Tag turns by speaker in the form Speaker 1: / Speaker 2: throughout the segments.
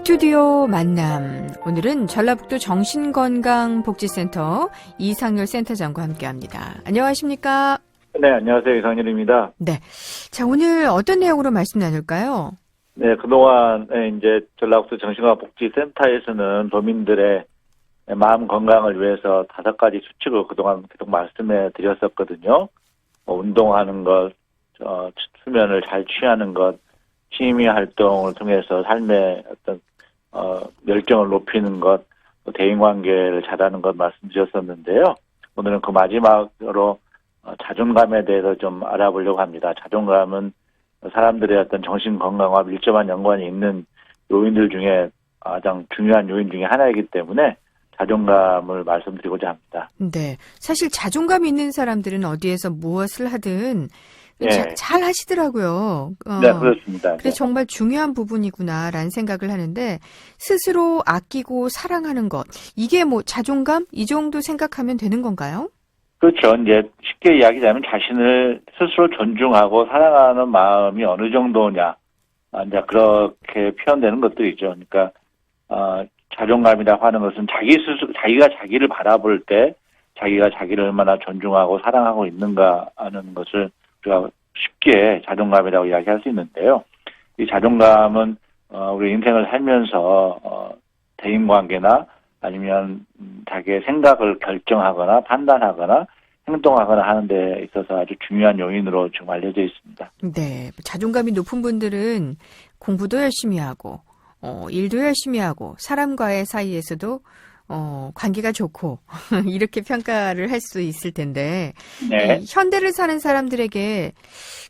Speaker 1: 스튜디오 만남. 오늘은 전라북도 정신건강복지센터 이상열 센터장과 함께합니다. 안녕하십니까?
Speaker 2: 네, 안녕하세요. 이상열입니다.
Speaker 1: 네. 자, 오늘 어떤 내용으로 말씀 나눌까요?
Speaker 2: 네, 그동안 이제 전라북도 정신건강복지센터에서는 도민들의 마음 건강을 위해서 5가지 수칙을 그동안 계속 말씀해 드렸었거든요. 운동하는 것, 수면을 잘 취하는 것, 취미 활동을 통해서 삶의 어떤 열정을 높이는 것, 대인관계를 잘하는 것 말씀드렸었는데요. 오늘은 그 마지막으로 자존감에 대해서 좀 알아보려고 합니다. 자존감은 사람들의 어떤 정신 건강과 밀접한 연관이 있는 요인들 중에 가장 중요한 요인 중에 하나이기 때문에 자존감을 말씀드리고자 합니다.
Speaker 1: 네. 사실 자존감 있는 사람들은 어디에서 무엇을 하든
Speaker 2: 네.
Speaker 1: 잘 하시더라고요.
Speaker 2: 네, 그렇습니다.
Speaker 1: 그래서 정말 중요한 부분이구나라는 생각을 하는데, 스스로 아끼고 사랑하는 것, 이게 뭐 자존감? 이 정도 생각하면 되는 건가요?
Speaker 2: 그렇죠. 이제 쉽게 이야기하자면 자신을 스스로 존중하고 사랑하는 마음이 어느 정도냐, 이제 그렇게 표현되는 것들이죠. 그러니까 자존감이라고 하는 것은 자기가 자기를 바라볼 때 자기가 자기를 얼마나 존중하고 사랑하고 있는가 하는 것을 우리가 쉽게 자존감이라고 이야기할 수 있는데요. 이 자존감은 우리 인생을 살면서 대인관계나 아니면 자기의 생각을 결정하거나 판단하거나 행동하거나 하는 데 있어서 아주 중요한 요인으로 지금 알려져 있습니다.
Speaker 1: 네. 자존감이 높은 분들은 공부도 열심히 하고, 일도 열심히 하고, 사람과의 사이에서도 관계가 좋고 이렇게 평가를 할 수 있을 텐데,
Speaker 2: 네.
Speaker 1: 현대를 사는 사람들에게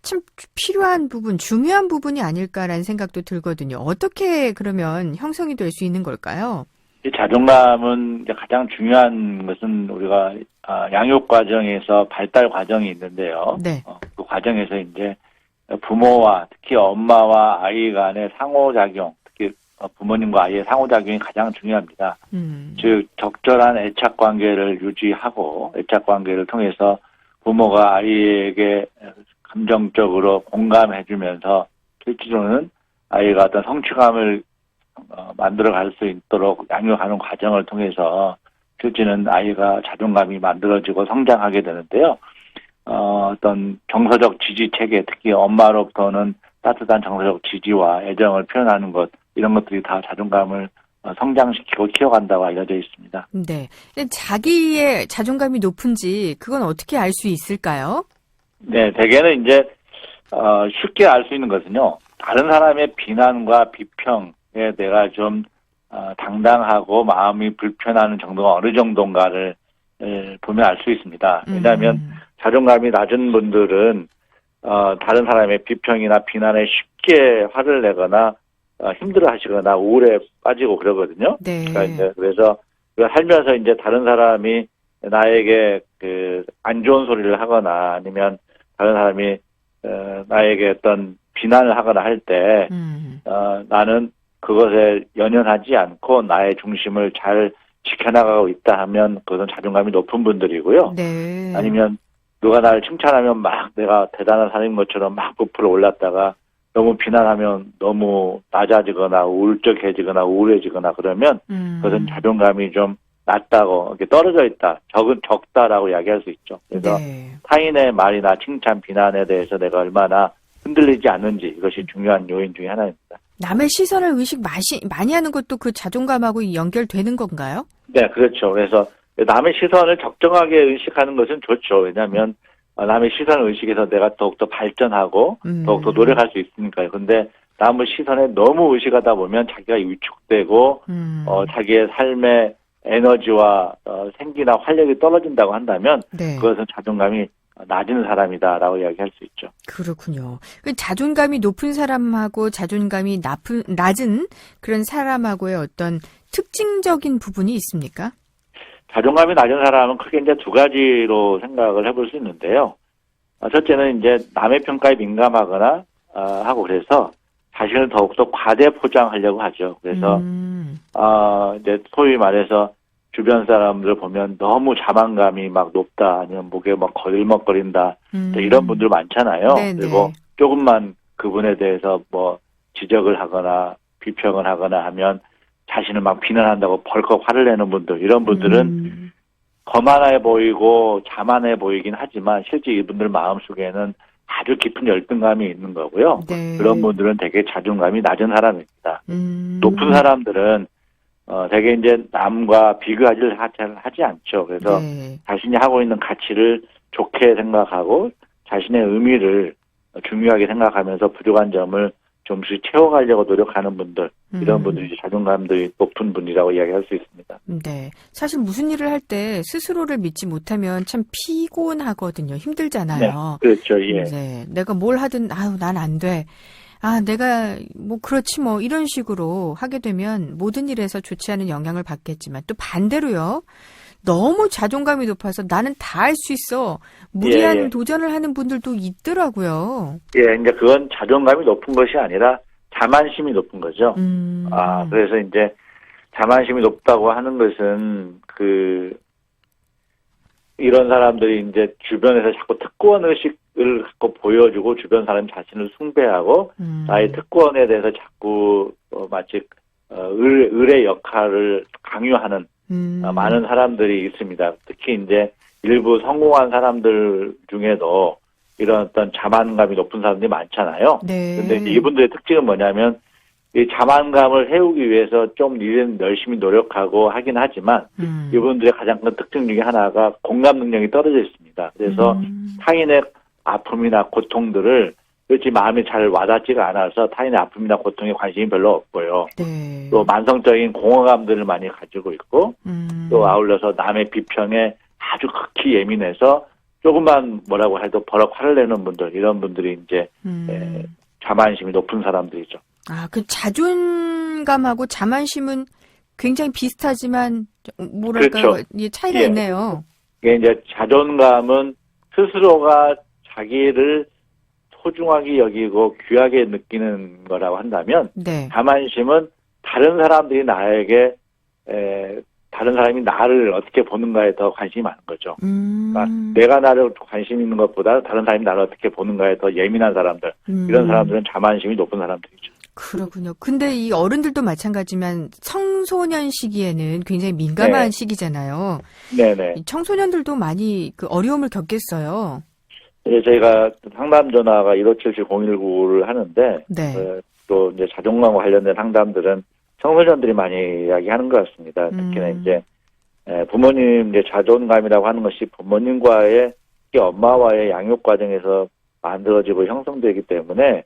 Speaker 1: 참 필요한 부분, 중요한 부분이 아닐까라는 생각도 들거든요. 어떻게 그러면 형성이 될 수 있는 걸까요?
Speaker 2: 이 자존감은 이제 가장 중요한 것은 우리가 양육 과정에서 발달 과정이 있는데요.
Speaker 1: 네.
Speaker 2: 그 과정에서 이제 부모와 특히 엄마와 아이 간의 상호작용, 특히 부모님과 아이의 상호작용이 가장 중요합니다. 즉 적절한 애착 관계를 유지하고 애착 관계를 통해서 부모가 아이에게 감정적으로 공감해주면서 실제로는 아이가 어떤 성취감을 만들어갈 수 있도록 양육하는 과정을 통해서 실제는 아이가 자존감이 만들어지고 성장하게 되는데요. 어떤 정서적 지지 체계, 특히 엄마로부터는 따뜻한 정서적 지지와 애정을 표현하는 것, 이런 것들이 다 자존감을 성장시키고 키워간다고 알려져 있습니다.
Speaker 1: 네. 자기의 자존감이 높은지 그건 어떻게 알 수 있을까요?
Speaker 2: 네, 대개는 이제 쉽게 알 수 있는 것은요. 다른 사람의 비난과 비평에 내가 좀 당당하고 마음이 불편하는 정도가 어느 정도인가를 보면 알 수 있습니다. 왜냐하면 자존감이 낮은 분들은 다른 사람의 비평이나 비난에 쉽게 화를 내거나 힘들어하시거나 우울에 빠지고 그러거든요.
Speaker 1: 네.
Speaker 2: 그러니까 이제 그래서 살면서 이제 다른 사람이 나에게 안 좋은 소리를 하거나 아니면 다른 사람이 나에게 어떤 비난을 하거나 할 때 나는 그것에 연연하지 않고 나의 중심을 잘 지켜나가고 있다 하면 그것은 자존감이 높은 분들이고요.
Speaker 1: 네.
Speaker 2: 아니면 누가 나를 칭찬하면 막 내가 대단한 사람인 것처럼 막 부풀어 올랐다가 너무 비난하면 너무 낮아지거나 우울적해지거나 우울해지거나 그러면 그것은 자존감이 좀 낮다고 이렇게 떨어져 있다, 적다라고 이야기할 수 있죠. 그래서
Speaker 1: 네.
Speaker 2: 타인의 말이나 칭찬, 비난에 대해서 내가 얼마나 흔들리지 않는지, 이것이 중요한 요인 중에 하나입니다.
Speaker 1: 남의 시선을 의식 많이 하는 것도 그 자존감하고 연결되는 건가요?
Speaker 2: 네, 그렇죠. 그래서 남의 시선을 적정하게 의식하는 것은 좋죠. 왜냐하면 남의 시선을 의식해서 내가 더욱더 발전하고 더욱더 노력할 수 있으니까요. 근데 남의 시선에 너무 의식하다 보면 자기가 위축되고 자기의 삶의 에너지와 생기나 활력이 떨어진다고 한다면
Speaker 1: 네.
Speaker 2: 그것은 자존감이 낮은 사람이다라고 이야기할 수 있죠.
Speaker 1: 그렇군요. 자존감이 높은 사람하고 자존감이 낮은 그런 사람하고의 어떤 특징적인 부분이 있습니까?
Speaker 2: 자존감이 낮은 사람은 크게 이제 2가지로 생각을 해볼 수 있는데요. 첫째는 이제 남의 평가에 민감하거나 하고 그래서 자신을 더욱더 과대 포장하려고 하죠. 그래서 이제 소위 말해서 주변 사람들 보면 너무 자만감이 막 높다, 아니면 목에 막 걸먹거린다, 이런 분들 많잖아요.
Speaker 1: 네네.
Speaker 2: 그리고 조금만 그분에 대해서 뭐 지적을 하거나 비평을 하거나 하면 자신을 막 비난한다고 벌컥 화를 내는 분들, 이런 분들은 거만해 보이고 자만해 보이긴 하지만 실제 이분들 마음속에는 아주 깊은 열등감이 있는 거고요.
Speaker 1: 네.
Speaker 2: 그런 분들은 되게 자존감이 낮은 사람입니다. 높은 사람들은 되게 이제 남과 비교하지를 하지 않죠. 그래서
Speaker 1: 네.
Speaker 2: 자신이 하고 있는 가치를 좋게 생각하고 자신의 의미를 중요하게 생각하면서 부족한 점을 좀씩 채워가려고 노력하는 분들, 이런 분들이 자존감도 높은 분이라고 이야기할 수 있습니다.
Speaker 1: 네. 사실 무슨 일을 할 때 스스로를 믿지 못하면 참 피곤하거든요. 힘들잖아요.
Speaker 2: 네, 그렇죠. 예.
Speaker 1: 네. 내가 뭘 하든, 난 안 돼. 내가, 그렇지, 이런 식으로 하게 되면 모든 일에서 좋지 않은 영향을 받겠지만 또 반대로요. 너무 자존감이 높아서 나는 다 할 수 있어. 무리한
Speaker 2: 예.
Speaker 1: 도전을 하는 분들도 있더라고요.
Speaker 2: 예, 이제 그건 자존감이 높은 것이 아니라 자만심이 높은 거죠. 그래서 이제 자만심이 높다고 하는 것은 이런 사람들이 이제 주변에서 자꾸 특권 의식을 갖고 보여주고 주변 사람 자신을 숭배하고 나의 특권에 대해서 자꾸 마치 을의 역할을 강요하는 많은 사람들이 있습니다. 특히 이제 일부 성공한 사람들 중에도 이런 어떤 자만감이 높은 사람들이 많잖아요.
Speaker 1: 네.
Speaker 2: 근데 이제 이분들의 특징은 뭐냐면 이 자만감을 해오기 위해서 좀 일은 열심히 노력하고 하긴 하지만 이분들의 가장 큰 특징 중에 하나가 공감 능력이 떨어져 있습니다. 그래서 타인의 아픔이나 고통들을 그렇지 마음이 잘 와닿지가 않아서 타인의 아픔이나 고통에 관심이 별로 없고요.
Speaker 1: 네.
Speaker 2: 또 만성적인 공허감들을 많이 가지고 있고 또 아울러서 남의 비평에 아주 극히 예민해서 조금만 뭐라고 해도 버럭 화를 내는 분들, 이런 분들이 이제 자만심이 높은 사람들이죠.
Speaker 1: 그 자존감하고 자만심은 굉장히 비슷하지만 뭐랄까요?
Speaker 2: 그렇죠.
Speaker 1: 차이가 있네요.
Speaker 2: 이게 이제 자존감은 스스로가 자기를 소중하게 여기고 귀하게 느끼는 거라고 한다면
Speaker 1: 네.
Speaker 2: 자만심은 다른 사람들이 다른 사람이 나를 어떻게 보는가에 더 관심이 많은 거죠. 그러니까 내가 나를 관심 있는 것보다 다른 사람이 나를 어떻게 보는가에 더 예민한 사람들, 이런 사람들은 자만심이 높은 사람들이죠.
Speaker 1: 그렇군요. 근데 이 어른들도 마찬가지지만 청소년 시기에는 굉장히 민감한 시기잖아요.
Speaker 2: 네네.
Speaker 1: 청소년들도 많이 어려움을 겪겠어요.
Speaker 2: 저희가 상담 전화가 1577-0199를 하는데,
Speaker 1: 네.
Speaker 2: 또 이제 자존감과 관련된 상담들은 청소년들이 많이 이야기하는 것 같습니다. 특히나 이제 부모님 이제 자존감이라고 하는 것이 부모님과의 엄마와의 양육 과정에서 만들어지고 형성되기 때문에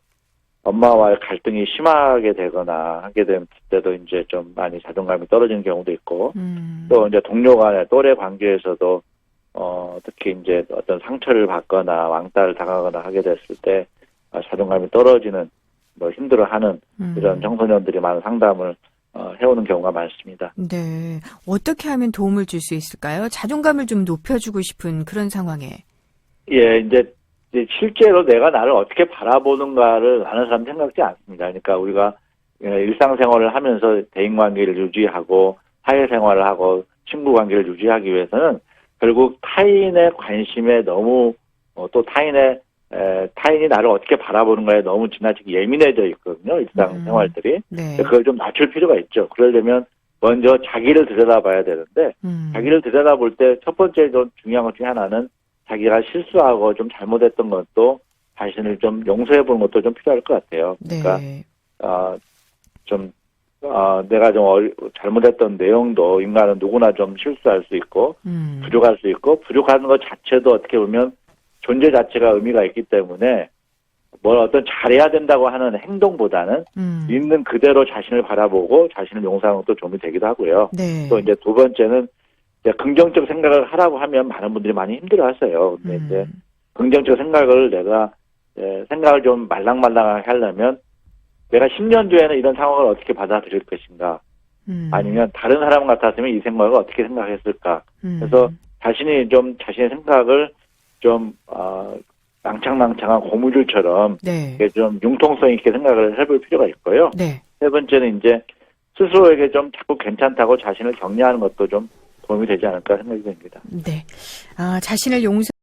Speaker 2: 엄마와의 갈등이 심하게 되거나 하게 될 때도 이제 좀 많이 자존감이 떨어지는 경우도 있고 또 이제 동료 간의 또래 관계에서도 특히 이제 어떤 상처를 받거나 왕따를 당하거나 하게 됐을 때 자존감이 떨어지는 힘들어하는 이런 청소년들이 많은 상담을 해오는 경우가 많습니다.
Speaker 1: 네. 어떻게 하면 도움을 줄 수 있을까요? 자존감을 좀 높여주고 싶은 그런 상황에.
Speaker 2: 예, 이제 실제로 내가 나를 어떻게 바라보는가를 아는 사람 생각지 않습니다. 그러니까 우리가 일상생활을 하면서 대인관계를 유지하고 사회생활을 하고 친구관계를 유지하기 위해서는 결국 타인의 관심에 너무 또 타인이 나를 어떻게 바라보는가에 너무 지나치게 예민해져 있거든요. 일상생활들이.
Speaker 1: 네.
Speaker 2: 그걸 좀 낮출 필요가 있죠. 그러려면 먼저 자기를 들여다봐야 되는데 자기를 들여다볼 때 첫 번째 좀 중요한 것 중에 하나는 자기가 실수하고 좀 잘못했던 것도 자신을 좀 용서해보는 것도 좀 필요할 것 같아요. 그러니까
Speaker 1: 네.
Speaker 2: 내가 좀 잘못했던 내용도 인간은 누구나 좀 실수할 수 있고 부족할 수 있고 부족한 것 자체도 어떻게 보면 존재 자체가 의미가 있기 때문에 뭘 어떤 잘해야 된다고 하는 행동보다는 있는 그대로 자신을 바라보고 자신을 용서하는 것도 도움이 되기도 하고요.
Speaker 1: 네.
Speaker 2: 또 이제 두 번째는 이제 긍정적 생각을 하라고 하면 많은 분들이 많이 힘들어하세요. 근데 이제 긍정적 생각을 내가 생각을 좀 말랑말랑하게 하려면 내가 10년 뒤에는 이런 상황을 어떻게 받아들일 것인가, 아니면 다른 사람 같았으면 이 생각을 어떻게 생각했을까. 그래서 자신이 좀 자신의 생각을 좀 낭창낭창한 고무줄처럼
Speaker 1: 네.
Speaker 2: 좀 융통성 있게 생각을 해볼 필요가 있고요.
Speaker 1: 네.
Speaker 2: 세 번째는 이제 스스로에게 좀 자꾸 괜찮다고 자신을 격려하는 것도 좀 도움이 되지 않을까 생각이 됩니다.
Speaker 1: 네. 자신을 용서